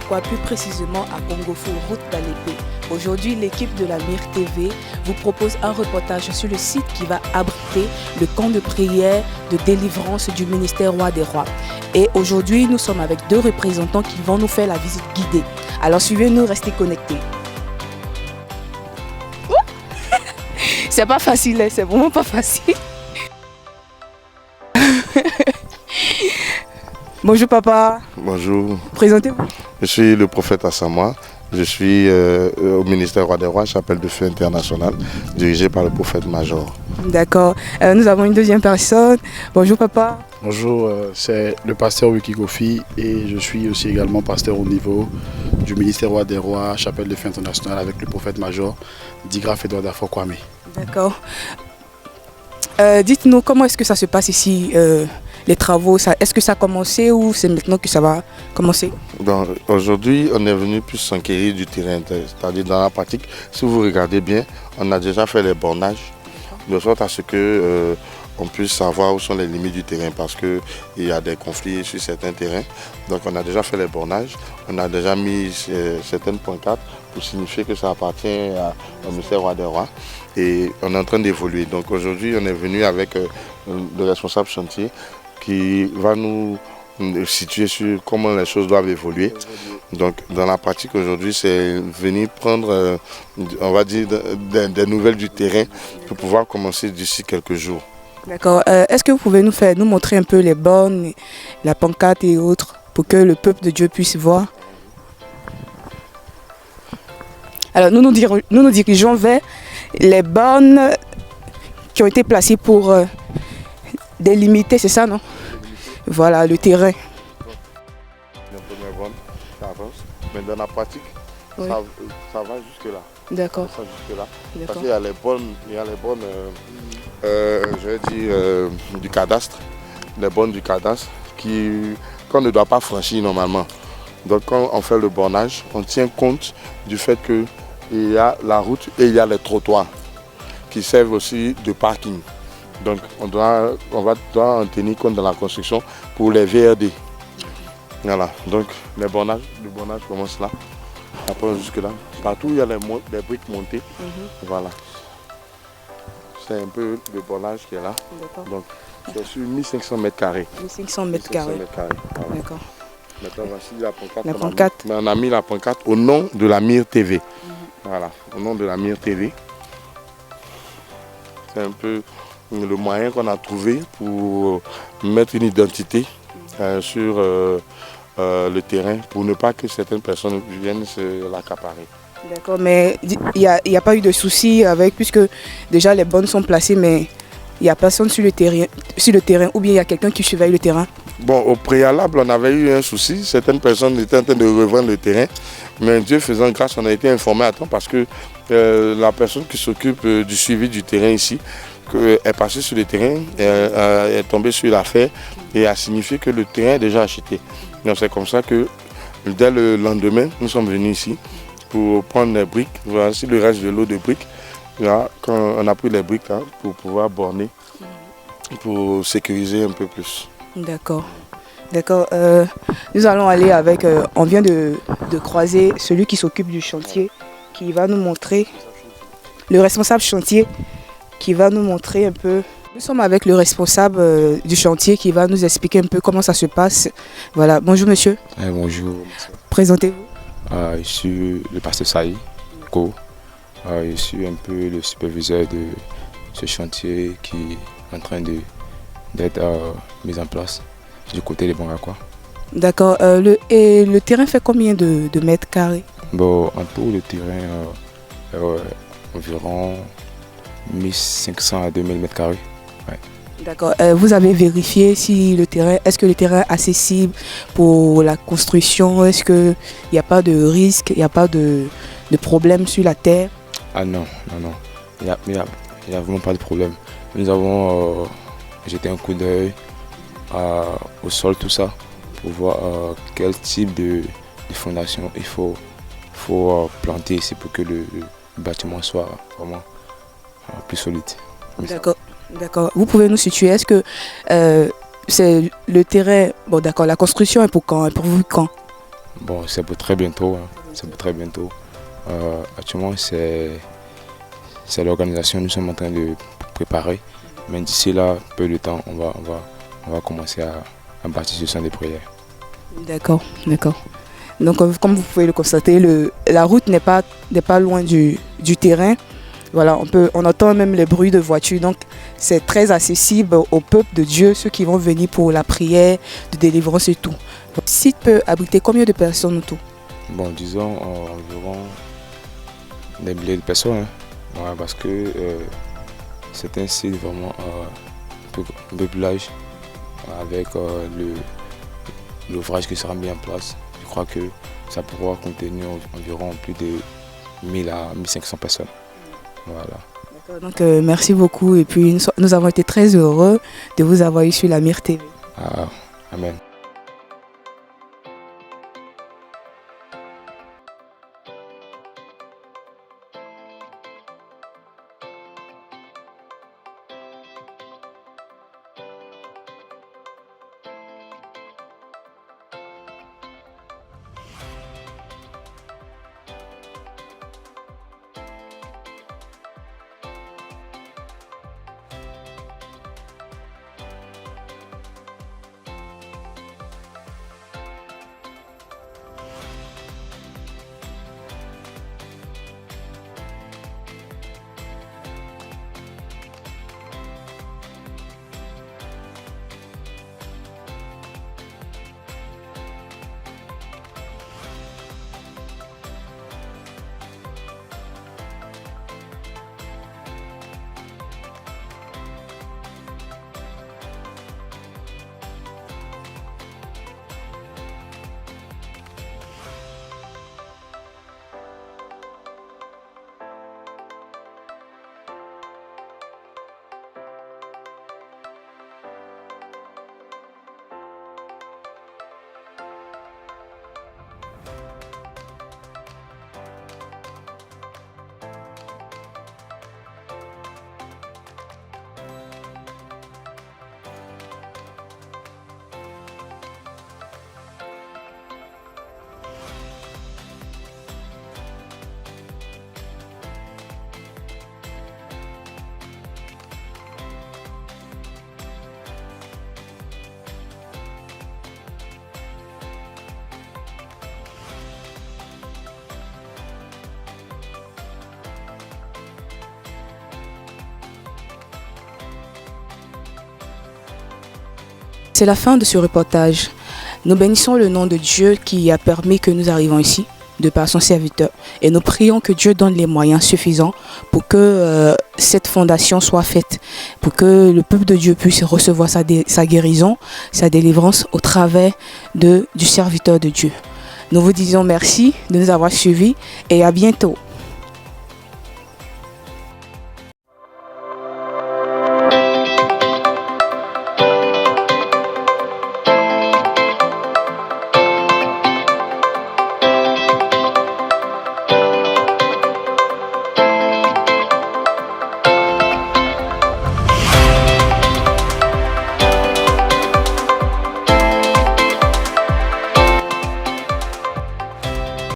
Dakwa, plus précisément à Kongofo, route d'Alépé. Aujourd'hui, l'équipe de la MIR TV vous propose un reportage sur le site qui va abriter le camp de prière de délivrance du ministère Roi des Rois. Et aujourd'hui, nous sommes avec deux représentants qui vont nous faire la visite guidée. Alors suivez-nous, restez connectés. C'est pas facile, hein, c'est vraiment pas facile. Bonjour papa. Bonjour. Présentez-vous. Je suis le prophète Assama. Je suis au ministère Roi des Rois, chapelle de feu internationale, dirigé par le prophète Major. D'accord. Nous avons une deuxième personne. Bonjour papa. Bonjour, c'est le pasteur Wiki Kofi et je suis aussi également pasteur au niveau du ministère Roi des Rois, chapelle de feu internationale avec le prophète Major, Digraph Edouard Dafokwame. D'accord. Dites-nous comment est-ce que ça se passe ici, les travaux, est-ce que ça a commencé ou c'est maintenant que ça va commencer? Aujourd'hui, on est venu plus s'enquérir du terrain, c'est-à-dire dans la pratique, si vous regardez bien, on a déjà fait les bornages, de sorte à ce que on puisse savoir où sont les limites du terrain parce qu'il y a des conflits sur certains terrains. Donc on a déjà fait les bornages, on a déjà mis certaines pancartes pour signifier que ça appartient au ministère Roi des Rois et on est en train d'évoluer. Donc aujourd'hui on est venu avec le responsable chantier qui va nous situer sur comment les choses doivent évoluer. Donc dans la pratique aujourd'hui c'est venir prendre on va dire des nouvelles du terrain pour pouvoir commencer d'ici quelques jours. D'accord. Est-ce que vous pouvez nous montrer un peu les bornes, la pancarte et autres pour que le peuple de Dieu puisse voir? Alors nous nous dirigeons vers les bornes qui ont été placées pour délimiter, c'est ça non? Voilà le terrain. La première borne, ça avance, mais dans la pratique, oui. ça va jusque là. D'accord. Ça jusque là. Parce qu'il y a les bornes, je vais dire du cadastre, les bornes du cadastre qu'on ne doit pas franchir normalement. Donc quand on fait le bornage, on tient compte du fait qu'il y a la route et il y a les trottoirs qui servent aussi de parking. Donc on doit en tenir compte dans la construction pour les VRD. Voilà, donc le bornage commence là, après jusque là. Partout il y a les briques montées. Voilà. C'est un peu le bornage qui est là. Donc c'est sur 1500 mètres carrés. 1500 mètres carrés. Voilà. D'accord. Maintenant voici la pancarte. La pancarte. On a mis la pancarte au nom de la MIR TV. Voilà, au nom de la MIR TV. C'est un peu le moyen qu'on a trouvé pour mettre une identité sur le terrain pour ne pas que certaines personnes viennent se l'accaparer. D'accord, mais il n'y a pas eu de souci avec, puisque déjà les bornes sont placées, mais il n'y a personne sur le terrain, ou bien il y a quelqu'un qui surveille le terrain? Bon, au préalable, on avait eu un souci. Certaines personnes étaient en train de revendre le terrain, mais Dieu faisant grâce, on a été informé à temps parce que la personne qui s'occupe du suivi du terrain ici est passée sur le terrain, est tombée sur l'affaire et a signifié que le terrain est déjà acheté. Donc c'est comme ça que dès le lendemain, nous sommes venus ici pour prendre les briques, voici le reste de l'eau de briques. Là, quand on a pris les briques là, pour pouvoir borner, pour sécuriser un peu plus. D'accord. D'accord. Nous allons aller avec, on vient de croiser celui qui s'occupe du chantier, qui va nous montrer, le responsable chantier, qui va nous montrer un peu. Nous sommes avec le responsable du chantier qui va nous expliquer un peu comment ça se passe. Voilà. Bonjour monsieur. Bonjour. Présentez-vous. Je suis le pasteur Saï Ko. Je suis un peu le superviseur de ce chantier qui est en train d'être mis en place du côté des Bangakwa. D'accord. Et le terrain fait combien de mètres carrés? Bon, en tout, le terrain environ 1500 à 2000 mètres carrés. Ouais. D'accord. Vous avez vérifié si est-ce que le terrain est accessible pour la construction? Est-ce qu'il n'y a pas de risque, il n'y a pas de problème sur la terre? Ah non. Il n'y a vraiment pas de problème. Nous avons jeté un coup d'œil au sol, tout ça, pour voir quel type de fondation il faut planter ici pour que le bâtiment soit vraiment plus solide. D'accord. D'accord. Vous pouvez nous situer, est-ce que c'est le terrain, bon d'accord, la construction est pour quand, pour vous quand? Bon, c'est pour très bientôt. Hein. C'est pour très bientôt. Actuellement, c'est l'organisation que nous sommes en train de préparer. Mais d'ici là, peu de temps, on va commencer à bâtir ce centre de prière. D'accord, d'accord. Donc, comme vous pouvez le constater, la route n'est pas loin du terrain. Voilà, on entend même les bruits de voitures. Donc, c'est très accessible au peuple de Dieu, ceux qui vont venir pour la prière, de délivrance et tout. Le site peut abriter combien de personnes autour? Bon, disons environ des milliers de personnes. Hein. Ouais, parce que c'est un site vraiment un peu plus large avec l'ouvrage qui sera mis en place. Je crois que ça pourra contenir environ plus de 1000 à 1500 personnes. Voilà. Donc merci beaucoup et puis nous avons été très heureux de vous avoir eu sur la Mire TV. Ah, amen. C'est la fin de ce reportage. Nous bénissons le nom de Dieu qui a permis que nous arrivions ici, de par son serviteur. Et nous prions que Dieu donne les moyens suffisants pour que cette fondation soit faite, pour que le peuple de Dieu puisse recevoir sa guérison, sa délivrance au travers du serviteur de Dieu. Nous vous disons merci de nous avoir suivis et à bientôt.